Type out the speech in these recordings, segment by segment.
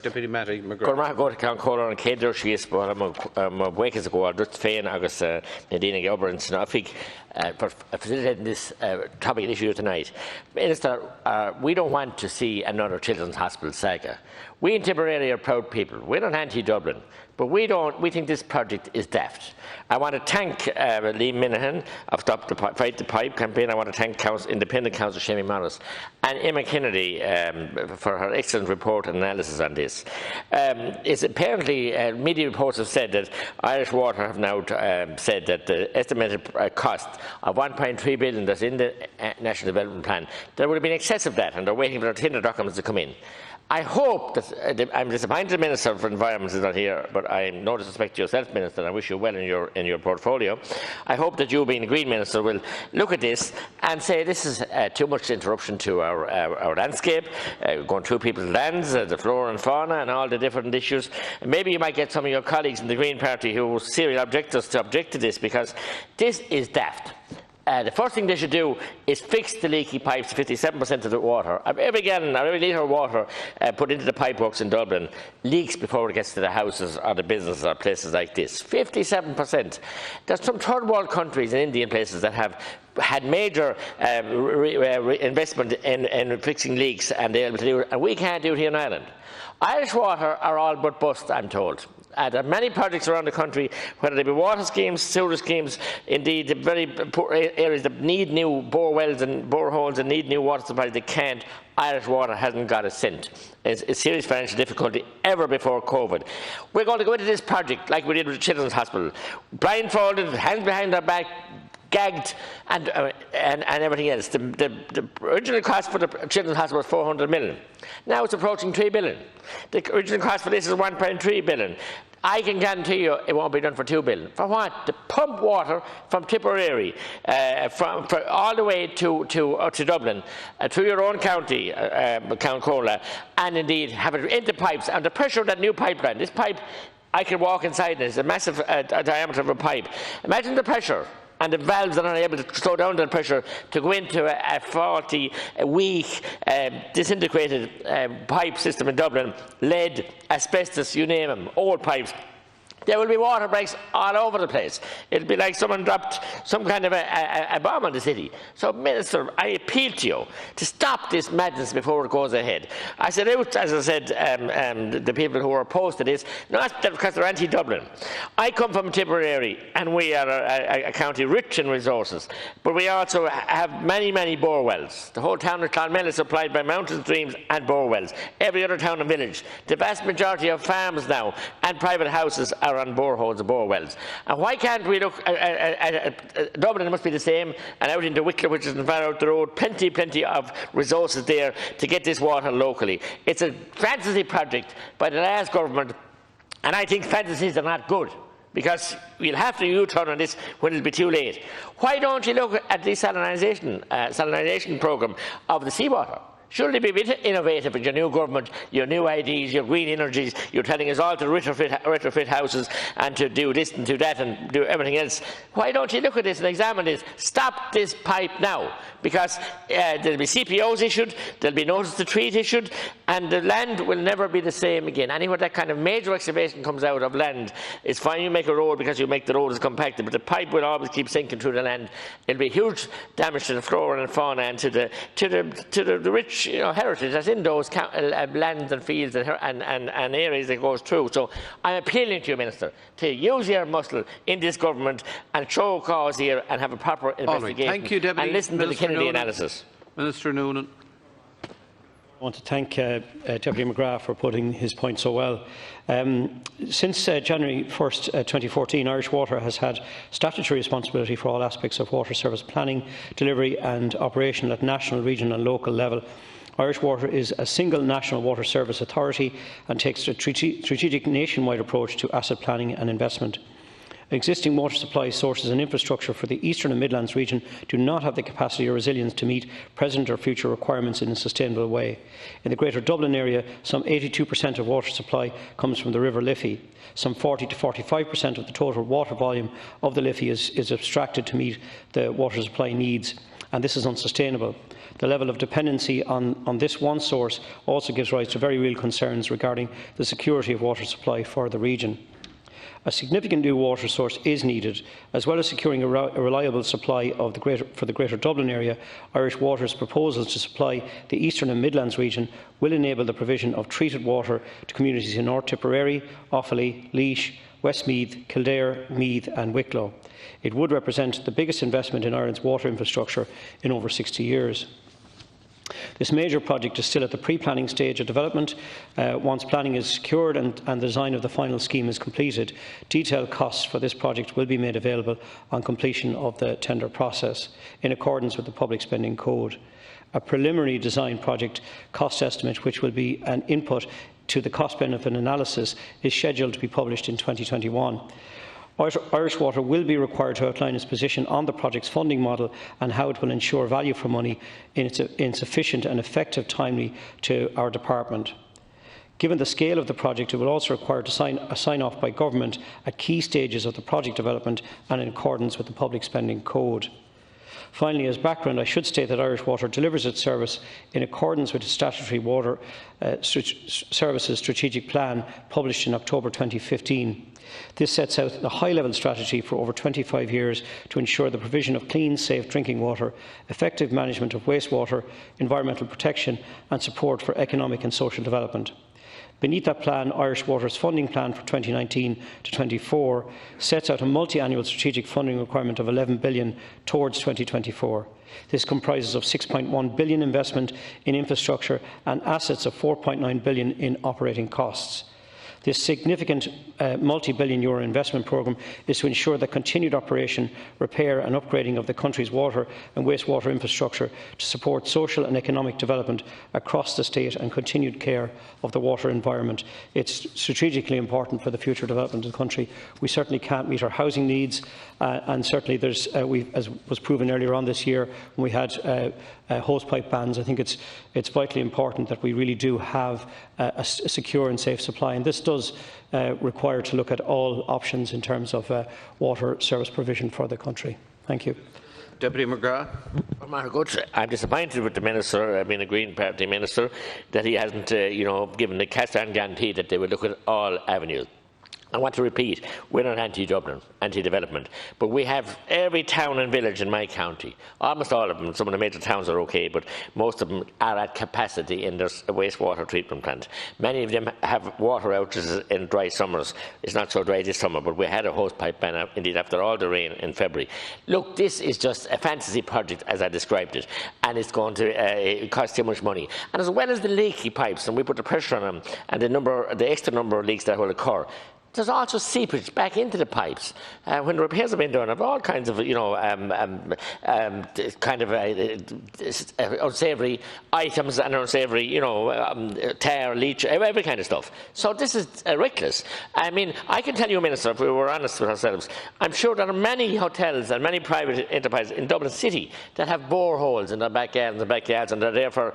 Deputy Mattie McGrath. Go to Cloncola and Céidir Shees, but I'm a week ago, I just féin agus Nadine Gilbert and Snoffic for facilitating this topical issue tonight. Minister, we don't want to see another children's hospital saga. We in Tipperary are proud people. We're not anti-Dublin, but we think this project is daft. I want to thank Lee Minahan of Stop the Fight the Pipe campaign. I want to thank Independent Councillor Shamie Morris and Emma Kennedy for her excellent report and analysis on this. It's apparently, media reports have said that Irish Water have now said that the estimated cost of 1.3 billion that's in the National Development Plan, there would have been excess of that, and they're waiting for their tender documents to come in. I hope that I'm disappointed the Minister for Environment is not here, but I no disrespect to yourself, Minister, and I wish you well in your portfolio. I hope that you, being the Green Minister, will look at this and say this is too much interruption to our landscape, going through people's lands, the flora and fauna, and all the different issues. And maybe you might get some of your colleagues in the Green Party who are serial objectors to object to this, because this is daft. The first thing they should do is fix the leaky pipes, 57% of the water. Every gallon or every litre of water put into the pipeworks in Dublin leaks before it gets to the houses or the businesses or places like this. 57%. There's some third world countries and Indian places that have had major investment in fixing leaks, and they're able to do it, and we can't do it here in Ireland. Irish Water are all but bust, I'm told. There are many projects around the country, whether they be water schemes, sewer schemes, indeed the very poor areas that need new bore wells and boreholes and need new water supplies, they can't. Irish Water hasn't got a cent. It's a serious financial difficulty ever before COVID. We're going to go into this project like we did with the Children's Hospital, blindfolded, hands behind our back, gagged, and everything else. The original cost for the Children's Hospital was 400 million. Now it's approaching 3 billion. The original cost for this is 1.3 billion. I can guarantee you it won't be done for 2 billion. For what? To pump water from Tipperary all the way to Dublin, through your own county, Cloncola, and indeed have it into pipes. And the pressure of that new pipeline, this pipe, I can walk inside it. It's a massive diameter of a pipe. Imagine the pressure and the valves are not able to slow down the pressure to go into a faulty, weak, disintegrated pipe system in Dublin. Lead, asbestos, you name them, old pipes. There will be water breaks all over the place. It'll be like someone dropped some kind of a bomb on the city. So, Minister, I appeal to you to stop this madness before it goes ahead. I said out, as I said, the people who are opposed to this, not because they're anti-Dublin. I come from Tipperary, and we are a county rich in resources, but we also have many, many bore wells. The whole town of Clonmel is supplied by mountain streams and bore wells. Every other town and village. The vast majority of farms now and private houses are on boreholes and bore wells. And why can't we look at Dublin? It must be the same, and out into Wicklow, which is far out the road, plenty of resources there to get this water locally. It's a fantasy project by the last government, and I think fantasies are not good, because we'll have to U-turn on this when it'll be too late. Why don't you look at the salinisation programme of the seawater? Surely be a bit innovative in your new government, your new ideas, your green energies. You're telling us all to retrofit houses and to do this and do that and do everything else. Why don't you look at this and examine this? Stop this pipe now, because there'll be CPOs issued, there'll be notice to treat issued, and the land will never be the same again. Anywhere that kind of major excavation comes out of land, it's fine you make a road because you make the road as compacted, but the pipe will always keep sinking through the land. It'll be huge damage to the flora and fauna and to the rich heritage that's in those lands and fields and areas that goes through. So I'm appealing to you, Minister, to use your muscle in this government and show a cause here and have a proper investigation. Right. Thank you, Deputy and listen Minister to the Kennedy Noonan. analysis. Minister Noonan. I want to thank Deputy McGrath for putting his point so well. Since January 1st, 2014, Irish Water has had statutory responsibility for all aspects of water service planning, delivery and operation at national, regional and local level. Irish Water is a single national water service authority and takes a strategic nationwide approach to asset planning and investment. Existing water supply sources and infrastructure for the Eastern and Midlands region do not have the capacity or resilience to meet present or future requirements in a sustainable way. In the Greater Dublin area, some 82% of water supply comes from the River Liffey. Some 40 to 45% of the total water volume of the Liffey is abstracted to meet the water supply needs. and this is unsustainable. The level of dependency on this one source also gives rise to very real concerns regarding the security of water supply for the region. A significant new water source is needed. As well as securing a reliable supply for the Greater Dublin area, Irish Water's proposals to supply the Eastern and Midlands region will enable the provision of treated water to communities in North Tipperary, Offaly, Laois, Westmeath, Kildare, Meath and Wicklow. It would represent the biggest investment in Ireland's water infrastructure in over 60 years. This major project is still at the pre-planning stage of development. Once planning is secured and the design of the final scheme is completed, detailed costs for this project will be made available on completion of the tender process, in accordance with the Public Spending Code. A preliminary design project cost estimate, which will be an input to the cost-benefit analysis, is scheduled to be published in 2021. Irish Water will be required to outline its position on the project's funding model and how it will ensure value for money in sufficient and effective timely to our department. Given the scale of the project, it will also require a sign-off by Government at key stages of the project development and in accordance with the Public Spending Code. Finally, as background, I should state that Irish Water delivers its service in accordance with its statutory water services strategic plan published in October 2015. This sets out a high-level strategy for over 25 years to ensure the provision of clean, safe drinking water, effective management of wastewater, environmental protection and support for economic and social development. Beneath that plan, Irish Water's funding plan for 2019 to 24 sets out a multi-annual strategic funding requirement of £11 billion towards 2024. This comprises of £6.1 billion investment in infrastructure and assets of £4.9 billion in operating costs. This significant multi-billion euro investment programme is to ensure the continued operation, repair and upgrading of the country's water and wastewater infrastructure to support social and economic development across the state and continued care of the water environment. It's strategically important for the future development of the country. We certainly can't meet our housing needs, and certainly there's, as was proven earlier on this year when we had hosepipe bans. I think it's vitally important that we really do have a secure and safe supply, and this does require to look at all options in terms of water service provision for the country. Thank you. Deputy McGrath. I'm disappointed with the Minister, being a Green Party Minister, that he hasn't given the cast-iron guarantee that they will look at all avenues. I want to repeat, we're not anti-Dublin, anti-development, but we have every town and village in my county, almost all of them. Some of the major towns are okay, but most of them are at capacity in their wastewater treatment plant. Many of them have water outages in dry summers. It's not so dry this summer, but we had a hosepipe ban indeed after all the rain in February. Look, this is just a fantasy project as I described it, and it's going to cost too much money. And as well as the leaky pipes, and we put the pressure on them, and the extra number of leaks that will occur, there's also seepage back into the pipes. When the repairs have been done, of all kinds of, unsavoury items and unsavoury, tar, leach, every kind of stuff. So this is reckless. I mean, I can tell you, Minister, if we were honest with ourselves, I'm sure there are many hotels and many private enterprises in Dublin City that have boreholes in their backyards, and they're there for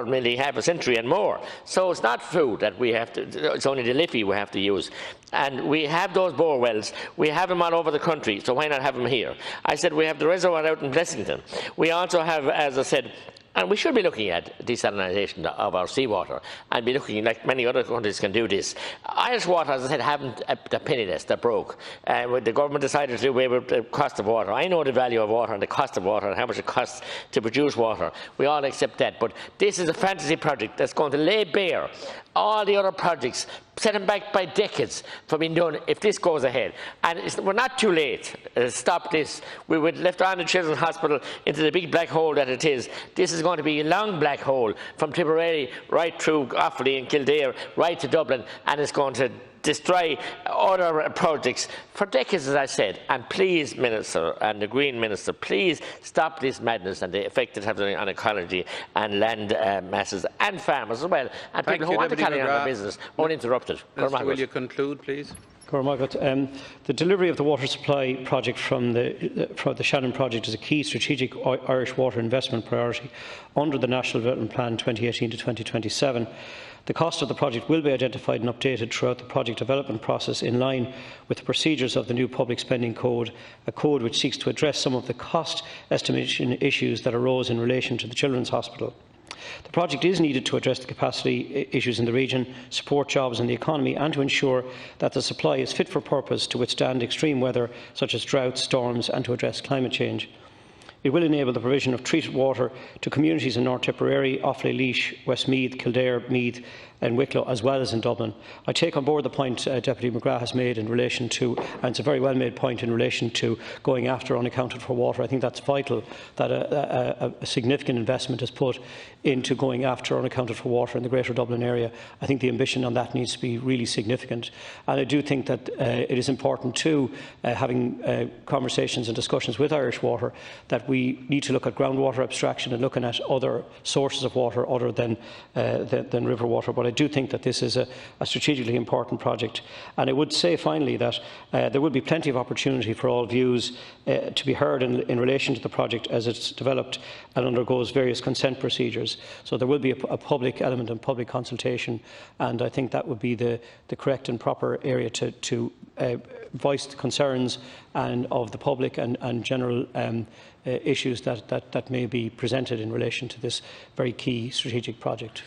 nearly half a century and more. So it's not food that we have to, it's only the Liffey we have to use. And we have those bore wells. We have them all over the country, so why not have them here? I said we have the reservoir out in Blessington. We also have, as I said, and we should be looking at desalination of our seawater and be looking, like many other countries can do this. Irish Water, as I said, haven't they're penniless, they're broke. The government decided to do away with the cost of water. I know the value of water and the cost of water and how much it costs to produce water. We all accept that. But this is a fantasy project that's going to lay bare all the other projects, set them back by decades for being done if this goes ahead. And we're not too late to stop this. We would left on the Children's Hospital into the big black hole that it is. This is going to be a long black hole from Tipperary right through Offaly and Kildare right to Dublin, and it's going to destroy other projects for decades, as I said. And please, Minister, and the Green Minister, please stop this madness and the effect it has on ecology and land masses and farmers as well, and people who want to carry on their business uninterrupted. Minister, will you conclude, please? The delivery of the water supply project from the Shannon project is a key strategic Irish water investment priority under the National Development Plan 2018 to 2027. The cost of the project will be identified and updated throughout the project development process in line with the procedures of the new Public Spending Code, a code which seeks to address some of the cost estimation issues that arose in relation to the Children's Hospital. The project is needed to address the capacity issues in the region, support jobs and the economy, and to ensure that the supply is fit for purpose to withstand extreme weather such as droughts, storms, and to address climate change. It will enable the provision of treated water to communities in North Tipperary, Offaly, Laois, Westmeath, Kildare, Meath and Wicklow, as well as in Dublin. I take on board the point Deputy McGrath has made in relation to, and it's a very well made point in relation to going after unaccounted for water. I think that's vital that a significant investment is put into going after unaccounted for water in the Greater Dublin area. I think the ambition on that needs to be really significant. And I do think that it is important too, having conversations and discussions with Irish Water, that we need to look at groundwater abstraction and looking at other sources of water other than river water. But I do think that this is a strategically important project. And I would say finally that there will be plenty of opportunity for all views to be heard in relation to the project as it's developed and undergoes various consent procedures. So there will be a public element and public consultation, and I think that would be the correct and proper area to voice the concerns of the public and general issues that may be presented in relation to this very key strategic project.